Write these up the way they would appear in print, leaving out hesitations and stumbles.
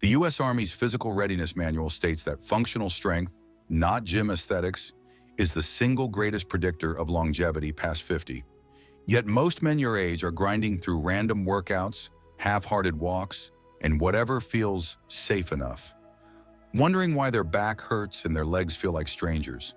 The U.S. Army's Physical Readiness Manual states that functional strength, not gym aesthetics, is the single greatest predictor of longevity past 50. Yet most men your age are grinding through random workouts, half-hearted walks, and whatever feels safe enough, wondering why their back hurts and their legs feel like strangers.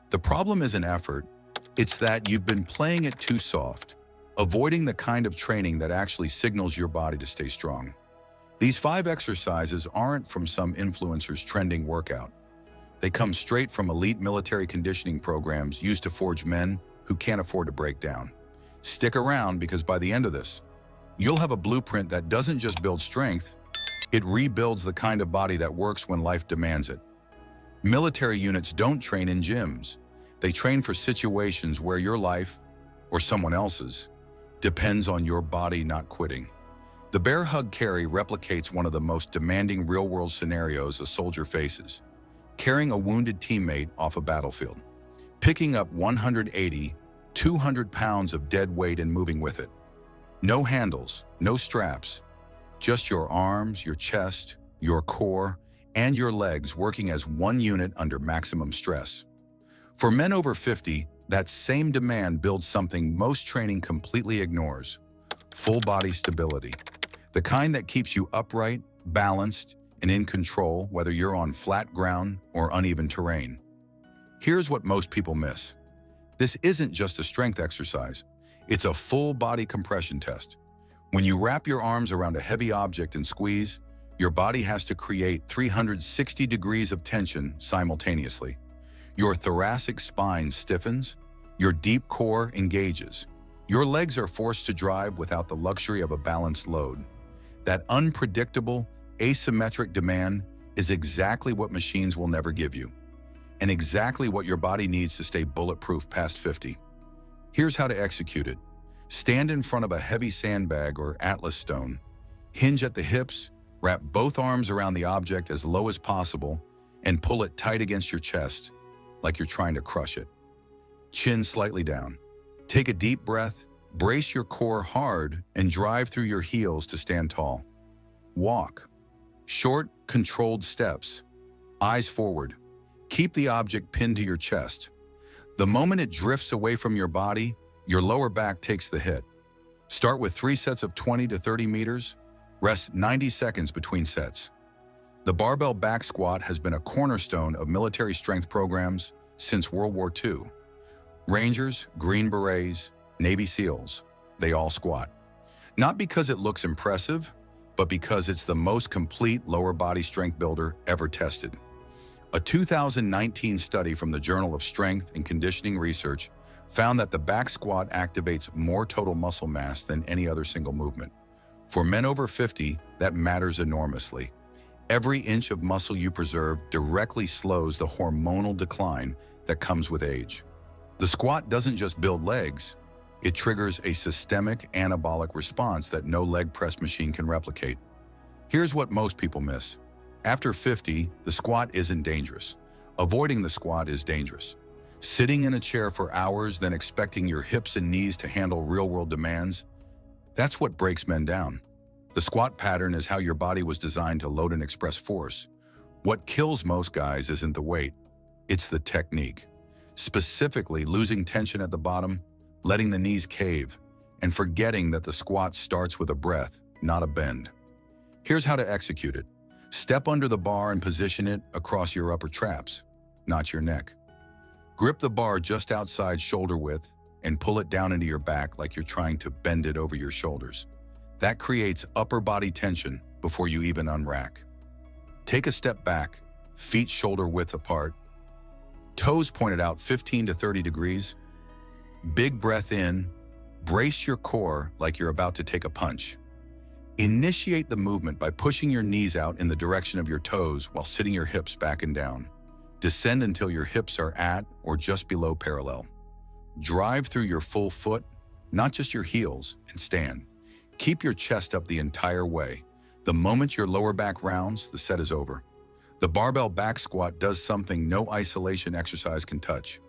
The problem isn't effort, it's that you've been playing it too soft, avoiding the kind of training that actually signals your body to stay strong. These 5 exercises aren't from some influencer's trending workout. They come straight from elite military conditioning programs used to forge men who can't afford to break down. Stick around, because by the end of this, you'll have a blueprint that doesn't just build strength, it rebuilds the kind of body that works when life demands it. Military units don't train in gyms. They train for situations where your life, or someone else's, depends on your body not quitting. The bear hug carry replicates one of the most demanding real-world scenarios a soldier faces: carrying a wounded teammate off a battlefield, picking up 180, 200 pounds of dead weight and moving with it. No handles, no straps, just your arms, your chest, your core, and your legs working as one unit under maximum stress. For men over 50, that same demand builds something most training completely ignores: full body stability. The kind that keeps you upright, balanced, and in control, whether you're on flat ground or uneven terrain. Here's what most people miss. This isn't just a strength exercise. It's a full body compression test. When you wrap your arms around a heavy object and squeeze, your body has to create 360 degrees of tension simultaneously. Your thoracic spine stiffens, your deep core engages. Your legs are forced to drive without the luxury of a balanced load. That unpredictable, asymmetric demand is exactly what machines will never give you, and exactly what your body needs to stay bulletproof past 50. Here's how to execute it. Stand in front of a heavy sandbag or atlas stone. Hinge at the hips, wrap both arms around the object as low as possible, and pull it tight against your chest, like you're trying to crush it. Chin slightly down. Take a deep breath, brace your core hard, and drive through your heels to stand tall. Walk. Short, controlled steps. Eyes forward. Keep the object pinned to your chest. The moment it drifts away from your body, your lower back takes the hit. Start with 3 sets of 20 to 30 meters. Rest 90 seconds between sets. The barbell back squat has been a cornerstone of military strength programs since World War II. Rangers, Green Berets, Navy SEALs, they all squat. Not because it looks impressive, but because it's the most complete lower body strength builder ever tested. A 2019 study from the Journal of Strength and Conditioning Research found that the back squat activates more total muscle mass than any other single movement. For men over 50, that matters enormously. Every inch of muscle you preserve directly slows the hormonal decline that comes with age. The squat doesn't just build legs, it triggers a systemic anabolic response that no leg press machine can replicate. Here's what most people miss. After 50, the squat isn't dangerous. Avoiding the squat is dangerous. Sitting in a chair for hours, then expecting your hips and knees to handle real-world demands, that's what breaks men down. The squat pattern is how your body was designed to load and express force. What kills most guys isn't the weight, it's the technique. Specifically, losing tension at the bottom, letting the knees cave, and forgetting that the squat starts with a breath, not a bend. Here's how to execute it. Step under the bar and position it across your upper traps, not your neck. Grip the bar just outside shoulder width and pull it down into your back like you're trying to bend it over your shoulders. That creates upper body tension before you even unrack. Take a step back, feet shoulder width apart, toes pointed out 15 to 30 degrees. Big breath in, brace your core like you're about to take a punch. Initiate the movement by pushing your knees out in the direction of your toes while sitting your hips back and down. Descend until your hips are at or just below parallel. Drive through your full foot, not just your heels, and stand. Keep your chest up the entire way. The moment your lower back rounds, the set is over. The barbell back squat does something no isolation exercise can touch.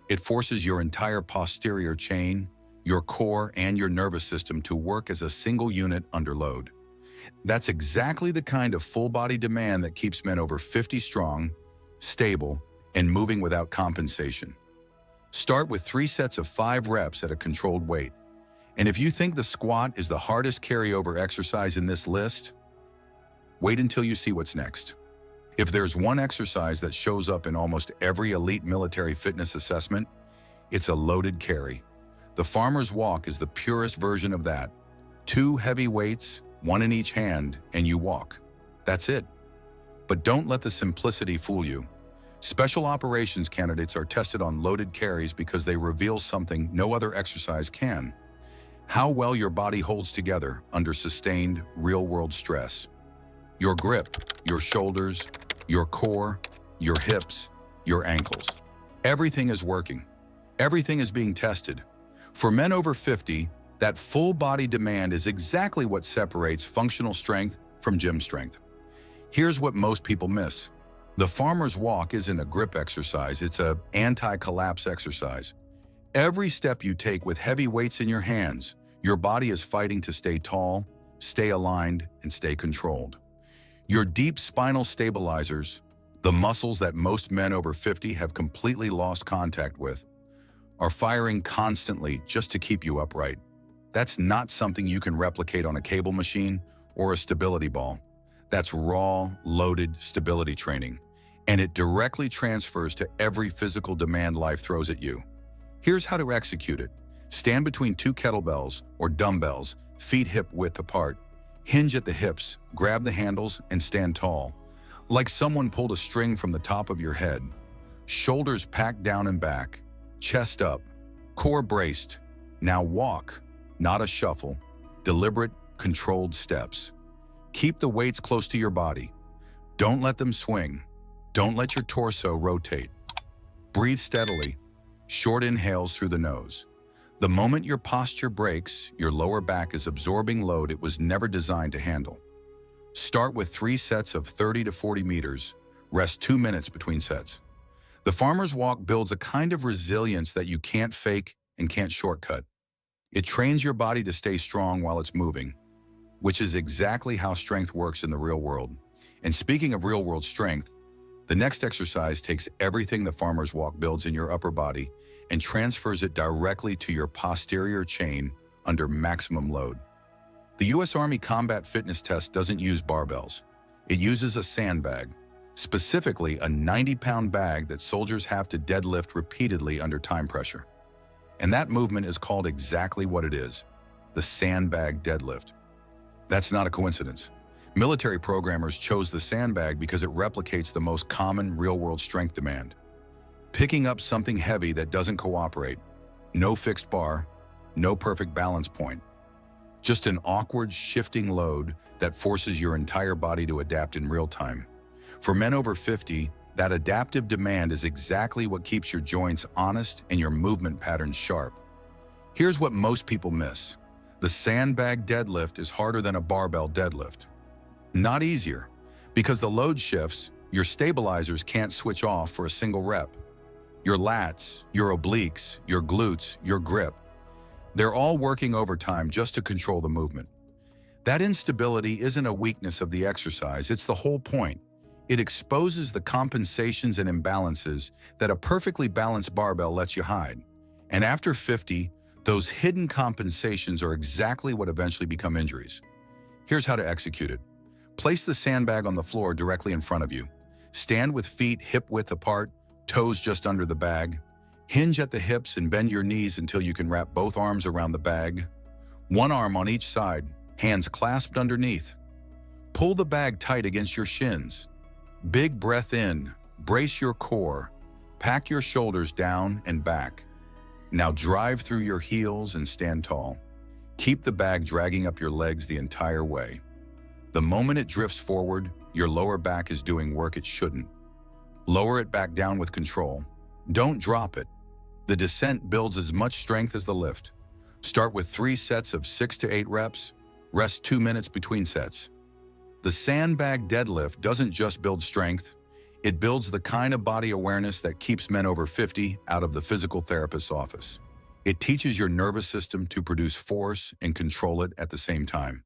It forces your entire posterior chain, your core, and your nervous system to work as a single unit under load. That's exactly the kind of full-body demand that keeps men over 50 strong, stable, and moving without compensation. Start with 3 sets of 5 reps at a controlled weight. And if you think the squat is the hardest carryover exercise in this list, wait until you see what's next. If there's one exercise that shows up in almost every elite military fitness assessment, it's a loaded carry. The farmer's walk is the purest version of that. 2 heavy weights, 1 in each hand, and you walk. That's it. But don't let the simplicity fool you. Special operations candidates are tested on loaded carries because they reveal something no other exercise can: how well your body holds together under sustained, real-world stress. Your grip, your shoulders, your core, your hips, your ankles. Everything is working. Everything is being tested. For men over 50, that full body demand is exactly what separates functional strength from gym strength. Here's what most people miss. The farmer's walk isn't a grip exercise, it's an anti-collapse exercise. Every step you take with heavy weights in your hands, your body is fighting to stay tall, stay aligned, and stay controlled. Your deep spinal stabilizers, the muscles that most men over 50 have completely lost contact with, are firing constantly just to keep you upright. That's not something you can replicate on a cable machine or a stability ball. That's raw, loaded stability training, and it directly transfers to every physical demand life throws at you. Here's how to execute it. Stand between 2 kettlebells or dumbbells, feet hip-width apart. Hinge at the hips, grab the handles, and stand tall, like someone pulled a string from the top of your head. Shoulders packed down and back, chest up, core braced. Now walk, not a shuffle, deliberate, controlled steps. Keep the weights close to your body. Don't let them swing. Don't let your torso rotate. Breathe steadily, short inhales through the nose. The moment your posture breaks, your lower back is absorbing load it was never designed to handle. Start with 3 sets of 30 to 40 meters. Rest 2 minutes between sets. The farmer's walk builds a kind of resilience that you can't fake and can't shortcut. It trains your body to stay strong while it's moving, which is exactly how strength works in the real world. And speaking of real-world strength, the next exercise takes everything the farmer's walk builds in your upper body and transfers it directly to your posterior chain under maximum load. The U.S. Army Combat Fitness Test doesn't use barbells. It uses a sandbag, specifically a 90-pound bag that soldiers have to deadlift repeatedly under time pressure. And that movement is called exactly what it is: the sandbag deadlift. That's not a coincidence. Military programmers chose the sandbag because it replicates the most common real-world strength demand. Picking up something heavy that doesn't cooperate. No fixed bar, no perfect balance point. Just an awkward, shifting load that forces your entire body to adapt in real time. For men over 50, that adaptive demand is exactly what keeps your joints honest and your movement patterns sharp. Here's what most people miss. The sandbag deadlift is harder than a barbell deadlift. Not easier, because the load shifts, your stabilizers can't switch off for a single rep. Your lats, your obliques, your glutes, your grip, they're all working overtime just to control the movement. That instability isn't a weakness of the exercise, it's the whole point. It exposes the compensations and imbalances that a perfectly balanced barbell lets you hide. And after 50, those hidden compensations are exactly what eventually become injuries. Here's how to execute it. Place the sandbag on the floor directly in front of you. Stand with feet hip-width apart, toes just under the bag. Hinge at the hips and bend your knees until you can wrap both arms around the bag. One arm on each side, hands clasped underneath. Pull the bag tight against your shins. Big breath in, brace your core, pack your shoulders down and back. Now drive through your heels and stand tall. Keep the bag dragging up your legs the entire way. The moment it drifts forward, your lower back is doing work it shouldn't. Lower it back down with control. Don't drop it. The descent builds as much strength as the lift. Start with 3 sets of 6 to 8 reps. Rest 2 minutes between sets. The sandbag deadlift doesn't just build strength, it builds the kind of body awareness that keeps men over 50 out of the physical therapist's office. It teaches your nervous system to produce force and control it at the same time.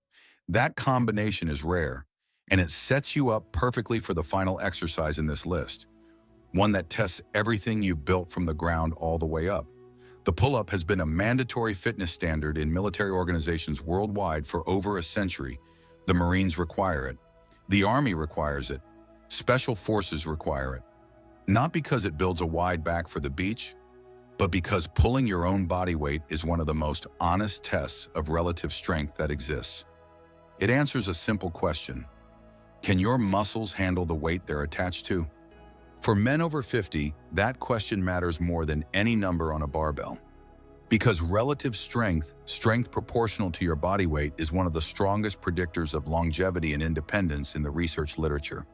That combination is rare, and it sets you up perfectly for the final exercise in this list, one that tests everything you've built from the ground all the way up. The pull-up has been a mandatory fitness standard in military organizations worldwide for over a century. The Marines require it. The Army requires it. Special forces require it. Not because it builds a wide back for the beach, but because pulling your own body weight is one of the most honest tests of relative strength that exists. It answers a simple question. Can your muscles handle the weight they're attached to? For men over 50, that question matters more than any number on a barbell. Because relative strength, strength proportional to your body weight, is one of the strongest predictors of longevity and independence in the research literature.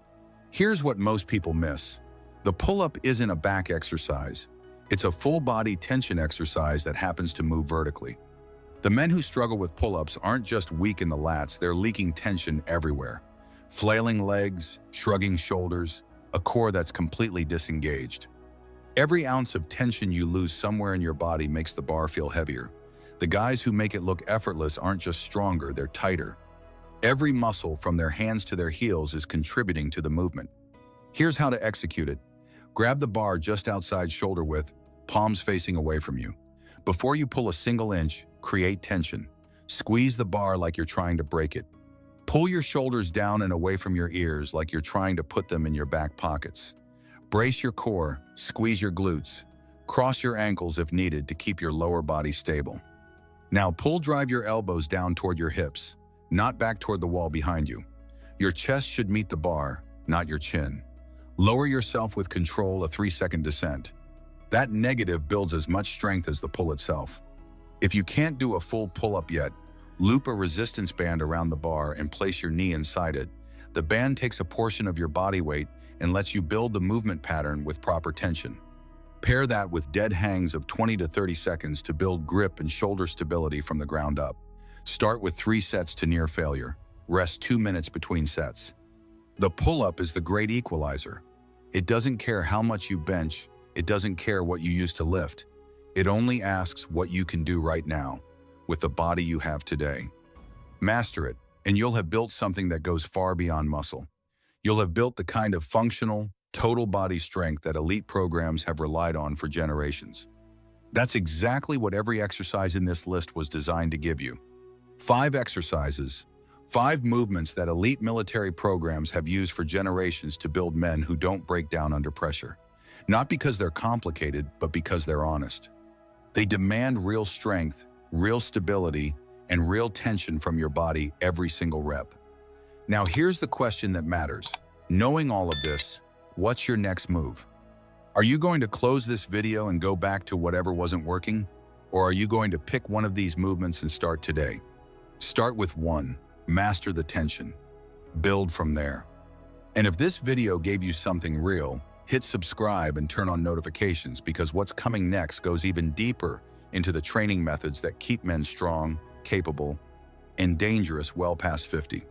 Here's what most people miss. The pull-up isn't a back exercise. It's a full-body tension exercise that happens to move vertically. The men who struggle with pull-ups aren't just weak in the lats, they're leaking tension everywhere. Flailing legs, shrugging shoulders, a core that's completely disengaged. Every ounce of tension you lose somewhere in your body makes the bar feel heavier. The guys who make it look effortless aren't just stronger, they're tighter. Every muscle from their hands to their heels is contributing to the movement. Here's how to execute it. Grab the bar just outside shoulder width, palms facing away from you. Before you pull a single inch, create tension. Squeeze the bar like you're trying to break it. Pull your shoulders down and away from your ears like you're trying to put them in your back pockets. Brace your core, squeeze your glutes. Cross your ankles if needed to keep your lower body stable. Now drive your elbows down toward your hips, not back toward the wall behind you. Your chest should meet the bar, not your chin. Lower yourself with control, a 3-second descent. That negative builds as much strength as the pull itself. If you can't do a full pull-up yet, loop a resistance band around the bar and place your knee inside it. The band takes a portion of your body weight and lets you build the movement pattern with proper tension. Pair that with dead hangs of 20 to 30 seconds to build grip and shoulder stability from the ground up. Start with 3 sets to near failure. Rest 2 minutes between sets. The pull-up is the great equalizer. It doesn't care how much you bench. It doesn't care what you used to lift. It only asks what you can do right now with the body you have today. Master it, and you'll have built something that goes far beyond muscle. You'll have built the kind of functional, total body strength that elite programs have relied on for generations. That's exactly what every exercise in this list was designed to give you. 5 exercises, 5 movements that elite military programs have used for generations to build men who don't break down under pressure. Not because they're complicated, but because they're honest. They demand real strength, real stability, and real tension from your body every single rep. Now here's the question that matters. Knowing all of this, what's your next move? Are you going to close this video and go back to whatever wasn't working? Or are you going to pick one of these movements and start today? Start with 1. Master the tension. Build from there. And if this video gave you something real, hit subscribe and turn on notifications, because what's coming next goes even deeper into the training methods that keep men strong, capable, and dangerous well past 50.